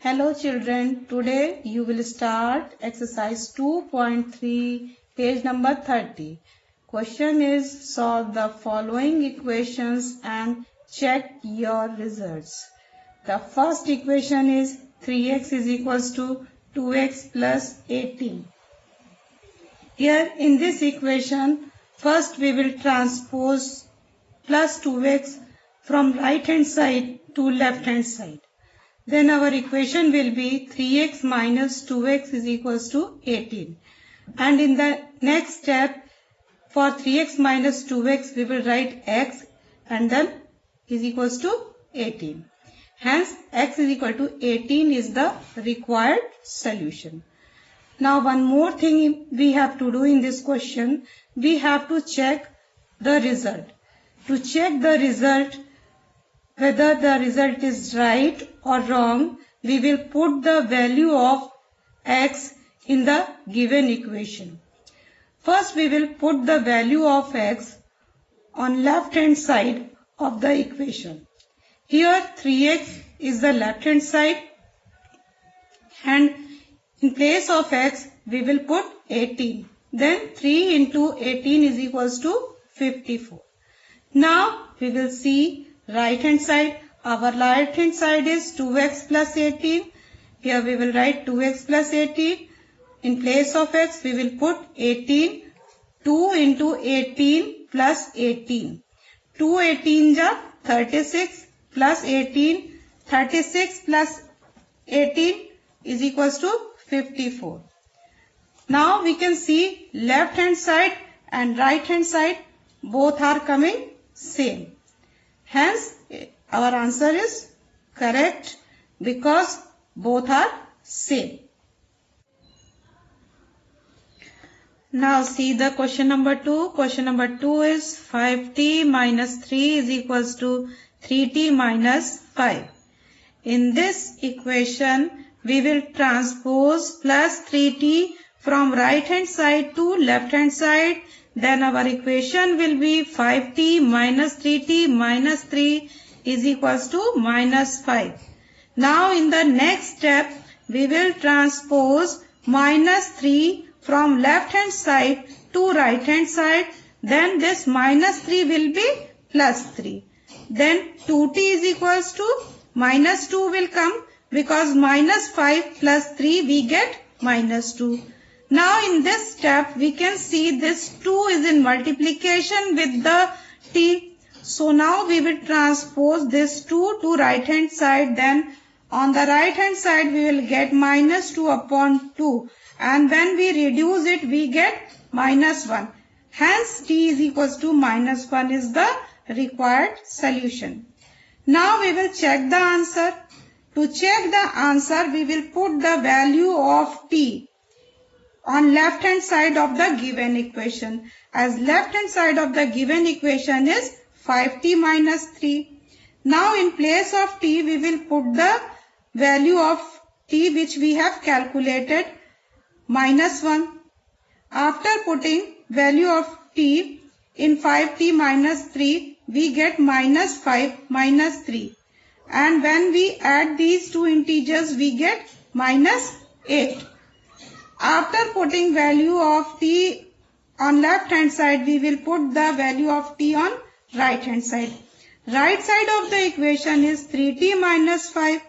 Hello children, today you will start exercise 2.3, page number 30. Question is solve the following equations and check your results. The first equation is 3x is equals to 2x plus 18. Here in this equation, first we will transpose plus 2x from right hand side to left hand side. Then our equation will be 3x minus 2x is equals to 18. And in the next step, for 3x minus 2x, we will write x and then is equals to 18. Hence, x is equal to 18 is the required solution. Now, one more thing we have to do in this question, we have to check the result. To check the result, whether the result is right or wrong, we will put the value of x in the given equation. First, we will put the value of x on left hand side of the equation. Here 3x is the left hand side and in place of x we will put 18. Then 3 into 18 is equals to 54. Now we will see right hand side. Our right hand side is 2x plus 18. Here we will write 2x plus 18. In place of x we will put 18. 2 into 18 plus 18. 2 18 ja 36 plus 18. 36 plus 18 is equals to 54. Now we can see left hand side and right hand side both are coming same. Hence, our answer is correct because both are same. Now see the question number 2. Question number 2 is 5t minus 3 is equals to 3t minus 5. In this equation, we will transpose plus 3t from right hand side to left hand side. Then our equation will be 5t minus 3t minus 3 is equals to minus 5. Now in the next step, we will transpose minus 3 from left hand side to right hand side. Then this minus 3 will be plus 3. Then 2t is equals to minus 2 will come because minus 5 plus 3 we get minus 2. Now in this step we can see this 2 is in multiplication with the t. So now we will transpose this 2 to right hand side. Then on the right hand side we will get minus 2 upon 2. And when we reduce it we get minus 1. Hence t is equals to minus 1 is the required solution. Now we will check the answer. To check the answer we will put the value of t on left hand side of the given equation, as left hand side of the given equation is 5t minus 3. Now in place of t we will put the value of t which we have calculated minus 1. After putting value of t in 5t minus 3 we get minus 5 minus 3. And when we add these two integers we get minus 8. After putting value of t on left hand side, we will put the value of t on right hand side. Right side of the equation is 3t minus 5.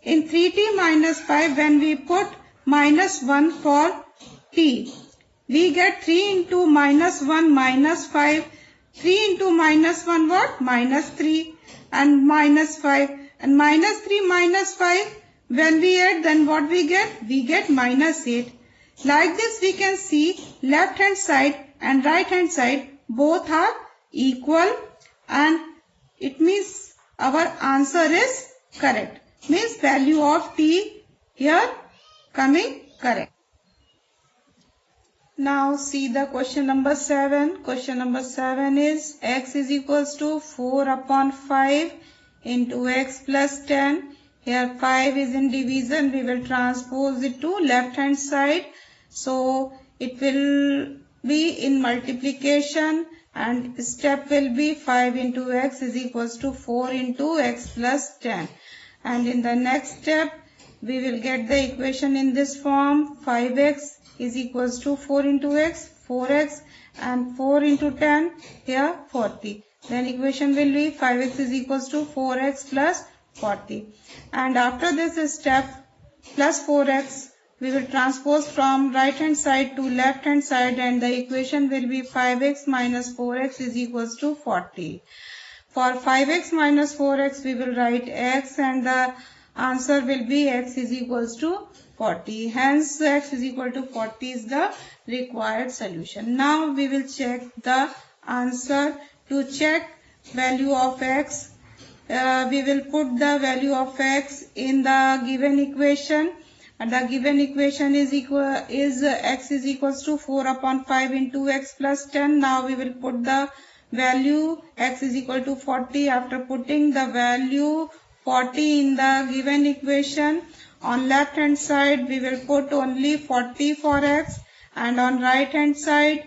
In 3t minus 5, when we put minus 1 for t, we get 3 into minus 1 minus 5. 3 into minus 1 what? Minus 3 and minus 5. And minus 3 minus 5, when we add then what we get? We get minus 8. Like this we can see left hand side and right hand side both are equal and it means our answer is correct. Means value of t here coming correct. Now see the question number 7. Question number 7 is x is equals to 4 upon 5 into x plus 10. Here 5 is in division. We will transpose it to left hand side. So it will be in multiplication and step will be 5 into x is equals to 4 into x plus 10. And in the next step we will get the equation in this form. 5x is equals to 4 into x, 4x, and 4 into 10, here 40. Then equation will be 5x is equals to 4x plus 40. And after this step, plus 4x, we will transpose from right hand side to left hand side, and the equation will be 5x minus 4x is equals to 40. For 5x minus 4x, we will write x, and the answer will be x is equals to 40. Hence, x is equal to 40 is the required solution. Now, we will check the answer. To check value of x, we will put the value of x in the given equation. And the given equation is x is equals to 4 upon 5 into x plus 10. Now, we will put the value x is equal to 40. After putting the value 40 in the given equation, on left hand side we will put only 40 for x, and on right hand side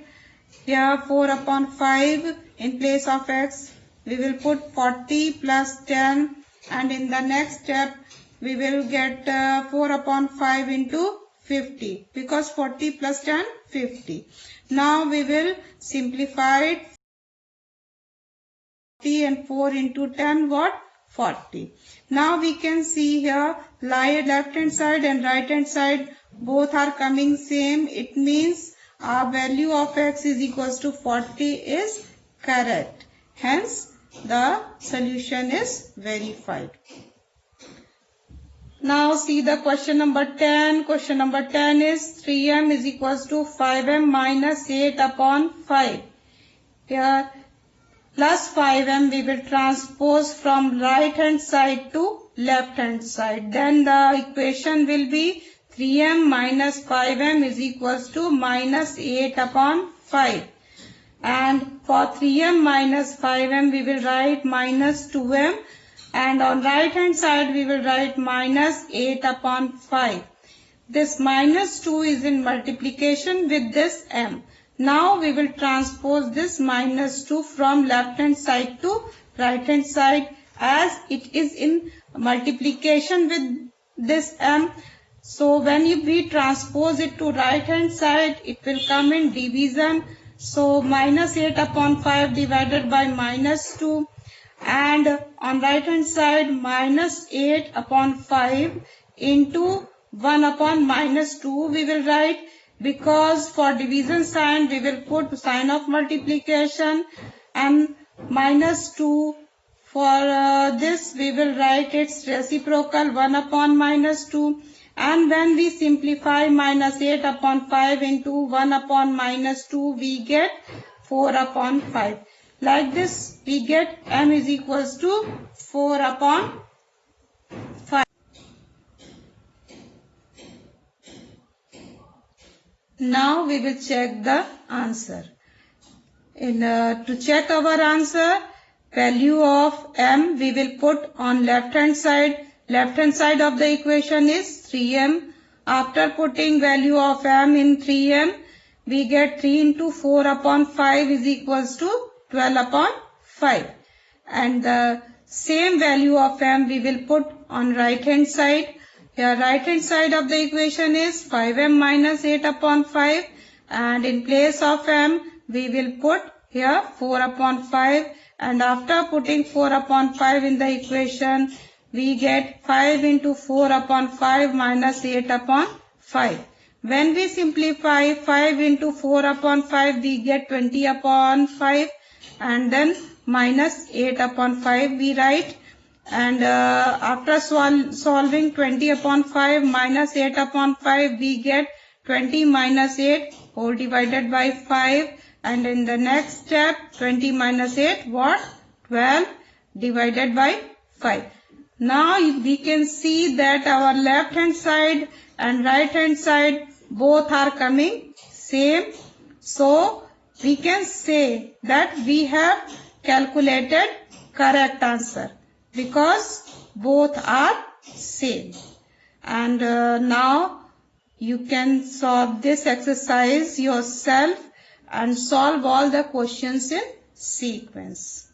here 4 upon 5 in place of x we will put 40 plus 10, and in the next step we will get 4 upon 5 into 50, because 40 plus 10 50. Now we will simplify it. 40 and 4 into 10, what? 40. Now we can see here left hand side and right hand side both are coming same. It means our value of x is equals to 40 is correct. Hence the solution is verified. Now see the question number 10. Question number 10 is 3m is equals to 5m minus 8 upon 5. Here plus 5m we will transpose from right hand side to left hand side. Then the equation will be 3m minus 5m is equals to minus 8 upon 5. And for 3m minus 5m we will write minus 2m, and on right hand side we will write minus 8 upon 5. This minus 2 is in multiplication with this m. Now we will transpose this minus 2 from left hand side to right hand side, as it is in multiplication with this m. So when we transpose it to right hand side, it will come in division. So minus 8 upon 5 divided by minus 2, and on right hand side minus 8 upon 5 into 1 upon minus 2 we will write, because for division sign we will put sign of multiplication, and minus 2 for this we will write its reciprocal 1 upon minus 2. And when we simplify minus 8 upon 5 into 1 upon minus 2, we get 4 upon 5. Like this, we get m is equals to 4 upon 5. Now we will check the answer. To check our answer, value of m we will put on left hand side. Left hand side of the equation is 3m. After putting value of m in 3m, we get 3 into 4 upon 5 is equals to 12 upon 5. And the same value of m we will put on right hand side. Here right hand side of the equation is 5m minus 8 upon 5. And in place of m, we will put here 4 upon 5. And after putting 4 upon 5 in the equation, we get 5 into 4 upon 5 minus 8 upon 5. When we simplify 5 into 4 upon 5, we get 20 upon 5, and then minus 8 upon 5 we write. And after solving 20 upon 5 minus 8 upon 5, we get 20 minus 8 whole divided by 5. And in the next step, 20 minus 8, what? 12 divided by 5. Now we can see that our left hand side and right hand side both are coming same. So we can say that we have calculated correct answer, because both are same. And now you can solve this exercise yourself and solve all the questions in sequence.